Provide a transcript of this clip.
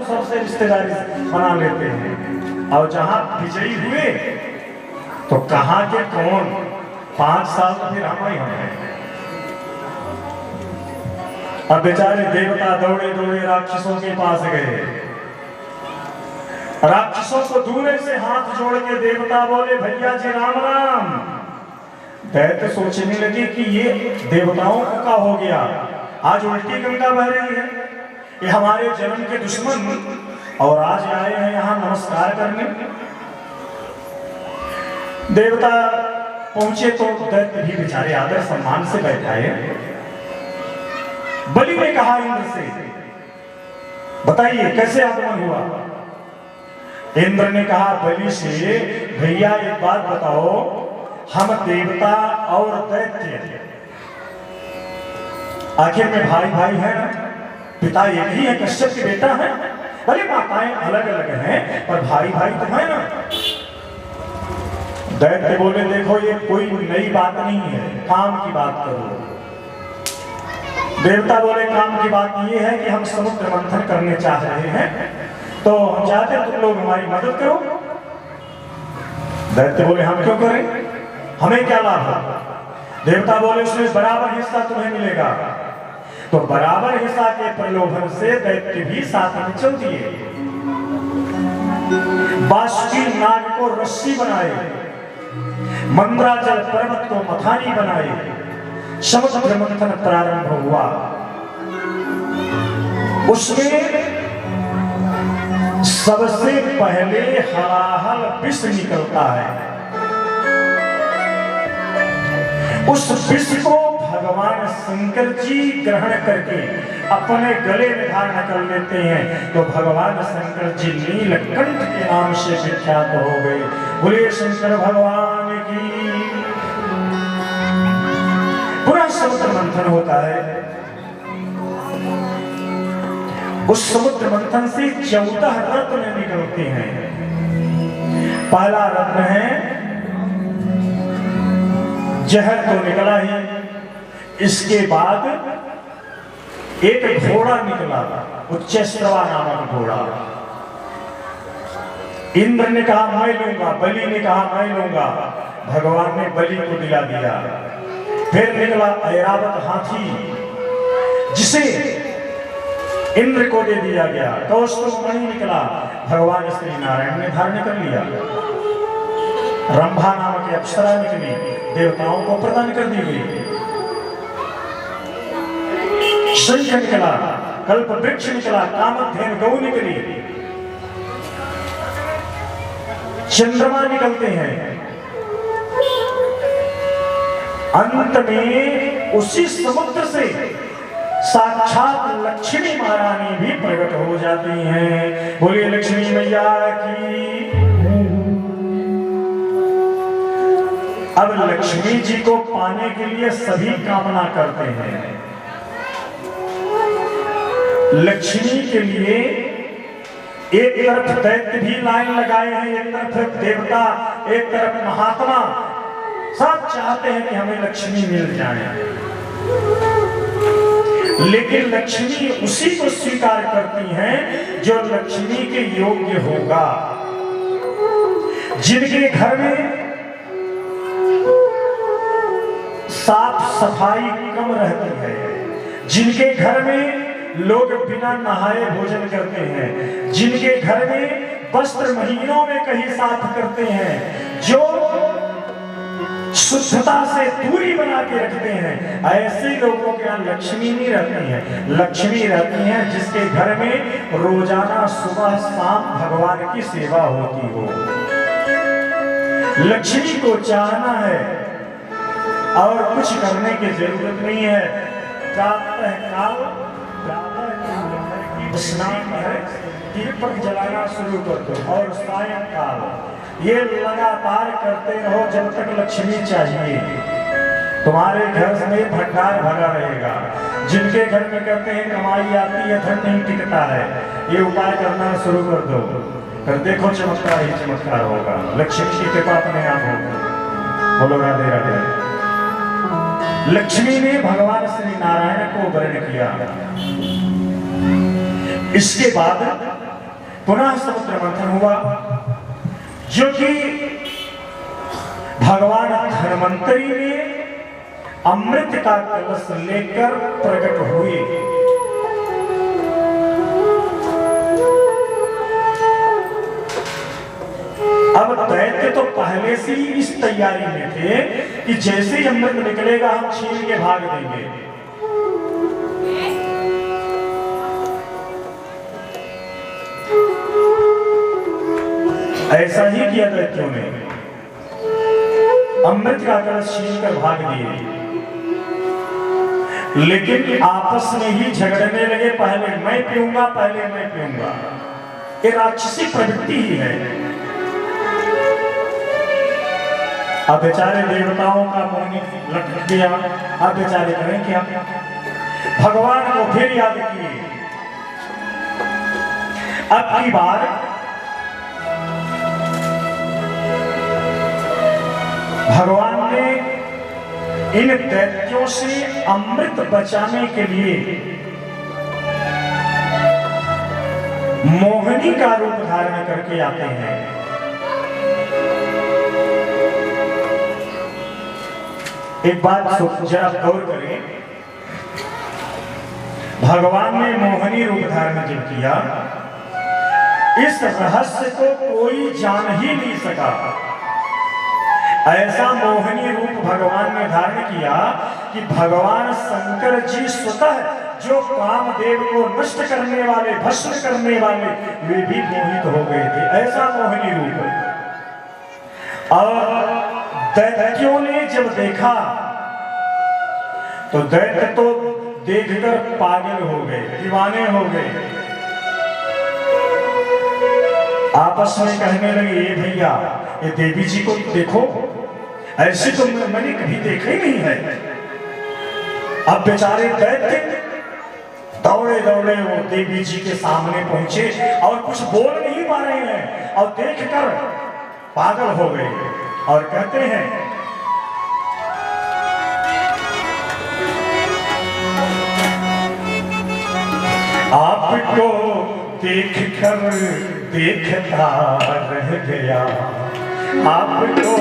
सबसे रिश्तेदारी बना लेते हैं। और जहां विजयी हुए तो कहां के कौन, 5 साल तो फिर हम ही हैं। अब बेचारे देवता दौड़े दौड़े राक्षसों के पास गए। राक्षसों को दूर से हाथ जोड़ के देवता बोले, भैया जी राम राम। दैत्य सोचने लगे कि ये देवताओं को क्या हो गया, आज उल्टी गंगा बह रही है, ये हमारे जन्म के दुश्मन और आज आए हैं यहाँ नमस्कार करने। देवता पहुंचे तो दैत्य भी बेचारे आदर सम्मान से बैठाए। बलि ने कहा इंद्र से, बताइए कैसे आगमन हुआ। इंद्र ने कहा बलि से, भैया एक बात बताओ, हम देवता और दैत्य आखिर में भाई भाई है ना, पिता एक ही है, कश्यप के बेटा है। अरे माताएं अलग अलग हैं पर भाई भाई तो है ना। दैत्य बोले, देखो ये कोई नई बात नहीं है, काम की बात करो। देवता बोले, काम की बात ये है कि हम समुद्र मंथन करने चाह रहे हैं, तो हम चाहते हैं तुम लोग हमारी मदद करो। दैत्य बोले, हम क्यों करें, हमें क्या लाभ है। देवता बोले, उसमें बराबर हिस्सा तुम्हें मिलेगा। तो बराबर हिस्सा के प्रलोभन से दैत्य भी साथ में चल दिए। बासुकी नाग को रस्सी बनाए, मंद्राचल पर्वत को मथानी बनाए, समुद्र मंथन प्रारंभ हुआ। उसमें सबसे पहले हलाहल विष निकलता है। उस विष को भगवान शंकर जी ग्रहण करके अपने गले में धारण कर लेते हैं, तो भगवान शंकर जी नीलकंठ के नाम से विख्यात हो गए। बोले शंकर भगवान की। पूरा समुद्र मंथन होता है। उस समुद्र मंथन से 14 रत्न निकलते हैं। पहला रत्न है जहर, तो निकला ही। इसके बाद एक घोड़ा निकला, उच्चैश्रवा नामक घोड़ा। इंद्र ने कहा मैं लूंगा, बलि ने कहा मैं लूंगा, भगवान ने बलि को दिला दिया। फिर निकला ऐरावत हाथी, जिसे इंद्र को दे दिया गया। कौस्तुभ मणि निकला, भगवान श्री नारायण ने धारण कर लिया। रंभा नामक अप्सरा निकली, देवताओं को प्रदान कर दी गई। शंख निकला, कल्प वृक्ष निकला, कामधेनु गौ निकली, चंद्रमा निकलते हैं। अंत में उसी समुद्र से साक्षात लक्ष्मी महारानी भी प्रकट हो जाती हैं। बोलिए लक्ष्मी मैया की। अब लक्ष्मी जी को पाने के लिए सभी कामना करते हैं। लक्ष्मी के लिए एक तरफ दैत्य भी लाइन लगाए हैं, एक तरफ देवता, एक तरफ महात्मा, सब चाहते हैं कि हमें लक्ष्मी मिल जाए। लेकिन लक्ष्मी उसी को स्वीकार करती हैं जो लक्ष्मी के योग्य होगा। जिनके घर में साफ सफाई कम रहती है, जिनके घर में लोग बिना नहाए भोजन करते हैं, जिनके घर में वस्त्र महीनों में कहीं साफ करते हैं, जो शुद्धता से दूरी बना के रखते हैं, ऐसे लोगों के यहाँ लक्ष्मी नहीं रहती है। लक्ष्मी रहती है जिसके घर में रोजाना सुबह शाम भगवान की सेवा होती हो। लक्ष्मी को चाहना है और कुछ करने की जरूरत नहीं है। प्रातः स्नान है, दीपक जलाना शुरू कर दो, और सायंकाल ये लगातार करते रहो जब तक लक्ष्मी चाहिए। तुम्हारे घर में भंडार भरा रहेगा। जिनके घर में कहते हैं कमाई आती है धन नहीं टिकता है, ये उपाय करना शुरू कर दो, कर देखो चमत्कार ही चमत्कार होगा। लक्ष्मी की कृपा अपने आप होगी। बोलो राधे राधे। लक्ष्मी ने भगवान श्री नारायण को वर्ण किया। इसके बाद पुनः समुद्र मंथन हुआ, जो कि भगवान धन्वंतरी ने अमृत का कलश लेकर प्रकट हुए। अब दैत्य तो पहले से ही इस तैयारी में थे कि जैसे ही अमृत निकलेगा हम छीन के भाग देंगे। ऐसा ही किया दैत्यों ने, अमृत का कलश छीन कर भाग दिए। लेकिन आपस में ही झगड़ने लगे, पहले मैं पीऊंगा, पहले मैं पीऊंगा। ये राक्षसी प्रवृत्ति ही है। अब बेचारे देवताओं का मोहनी लट गया, अब बेचारे करें क्या? भगवान को फिर याद किए। अब की बार भगवान ने इन दैत्यों से अमृत बचाने के लिए मोहिनी का रूप धारण करके आते हैं। एक बात जरा गौर करें, भगवान ने मोहिनी रूप धारण जब किया, इस रहस्य को कोई जान ही नहीं सका। ऐसा मोहिनी रूप भगवान ने धारण किया कि भगवान शंकर जी स्वतः जो कामदेव को नष्ट करने वाले, भस्म करने वाले, वे भी मोहित हो गए थे। ऐसा मोहिनी रूप। और दैत्यों ने जब देखा तो दैत्य तो देखकर पागल हो गए, दीवाने हो गए। आपस में कहने लगे, ये भैया, ये देवी जी को देखो, ऐसी तो मैंने कभी देखा ही नहीं है। अब बेचारे दैत्य दौड़े दौड़े वो देवी जी के सामने पहुंचे और कुछ बोल नहीं पा रहे हैं और देखकर पागल हो गए और कहते हैं, आपको देखकर देखता रह गया, आपको